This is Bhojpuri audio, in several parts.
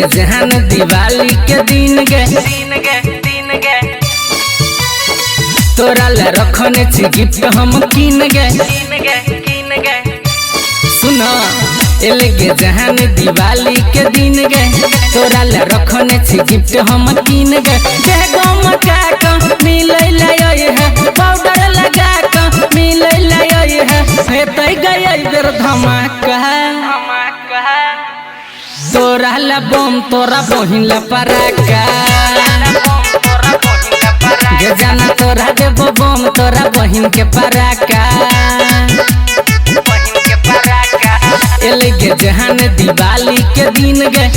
के जहान दिवाली के दिन गे तोरा ला रखने छी गिफ्ट हम कीन गे सुना एले गे जहान दिवाली के दिन गे तोरा ला रखने छी गिफ्ट हम कीन गे बेगम का मिलै लाय है पाउडर लगा के मिलै लाय है हेतै गए बेर धमाका तोरा ला बम तोरा बहिन ला पराका गे जाना तोरा देबो बम तोरा बहिन के पराका एले गे जहान दिवाली के दिन गे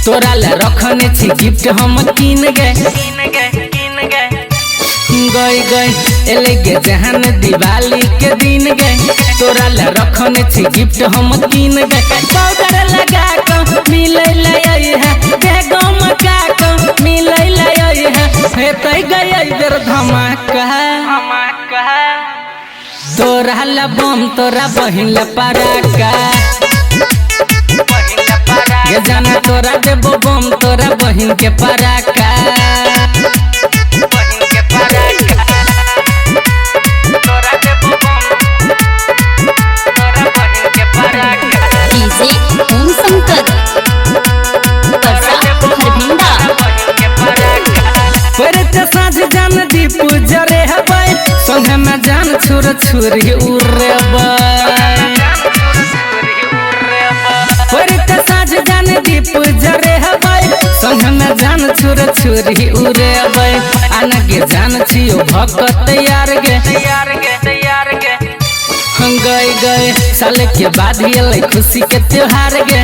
तोरा ला रखने छी गिफ्ट हम कीन गे गई गई एले गे जहान दिवाली के दिन गे तोरा ला रखने छी गिफ्ट हम कीन गे पाउडर लगा के मिलै लाय है बेगम का मिलै लाय है हेतै गए बेर धमाका तोरा ला बम तोरा बहिन ला पराका गे जाना तोरा देबो बम तोरा बहिन के पराका जान दीप जरे हबै संगे में जान छुर छुरी उड़ेबै साँझ जान दीप जरे हबै संगे में जान छुर छुरी उड़ेबै आना गे जान छियो भक्त तैयार गे गए गए साल के बाद एलै खुशी के त्योहार गे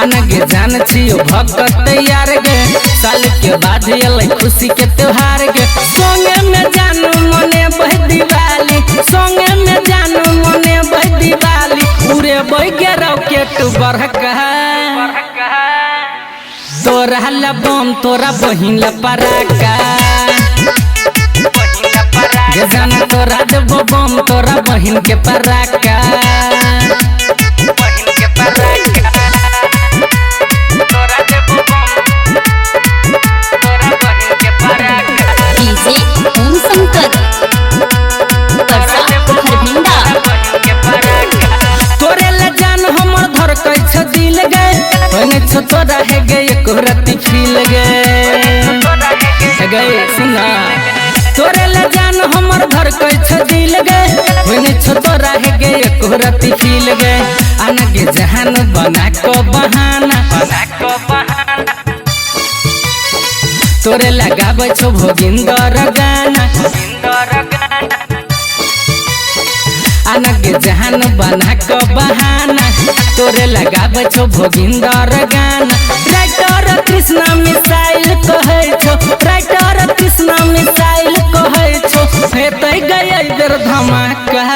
आना गे जान छियो भक्त तैयार गे साल के बाद एलै खुशी के त्योहार गे संगे में जानू मने बह दिवाली संगे में जानू मने बह दिवाली पूरे बह गे रॉकेट बरका तोरा ला बम तोरा बहिन ला पराका गे जाना तोरा देबो बम तोरा बहिन के पराका तोरे ला जान हमर धर कैछ दिल गे होने छ तोरा है गे एक राती खिल गे सुना तोरे ला जान हमर धर कैछ दिल गे होने छ तोरा है गे एक राती खिल गे आना गे जहान बना को बहाना तोरे लगाबै छो भोगिंदर गाना आना गे जहान बना को बहाना तोरे लगाबै छो भोगिंदर गाना राइटर कृष्णा मिसाइल कहै छो राइटर कृष्णा मिसाइल कहै छो हेतै गए बेर धमाका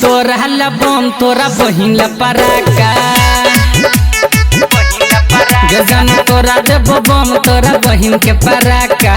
तोरा ला बम तोरा बहिन ला पराका गे जाना तोरा देबो बम तोरा बहिन के पराका।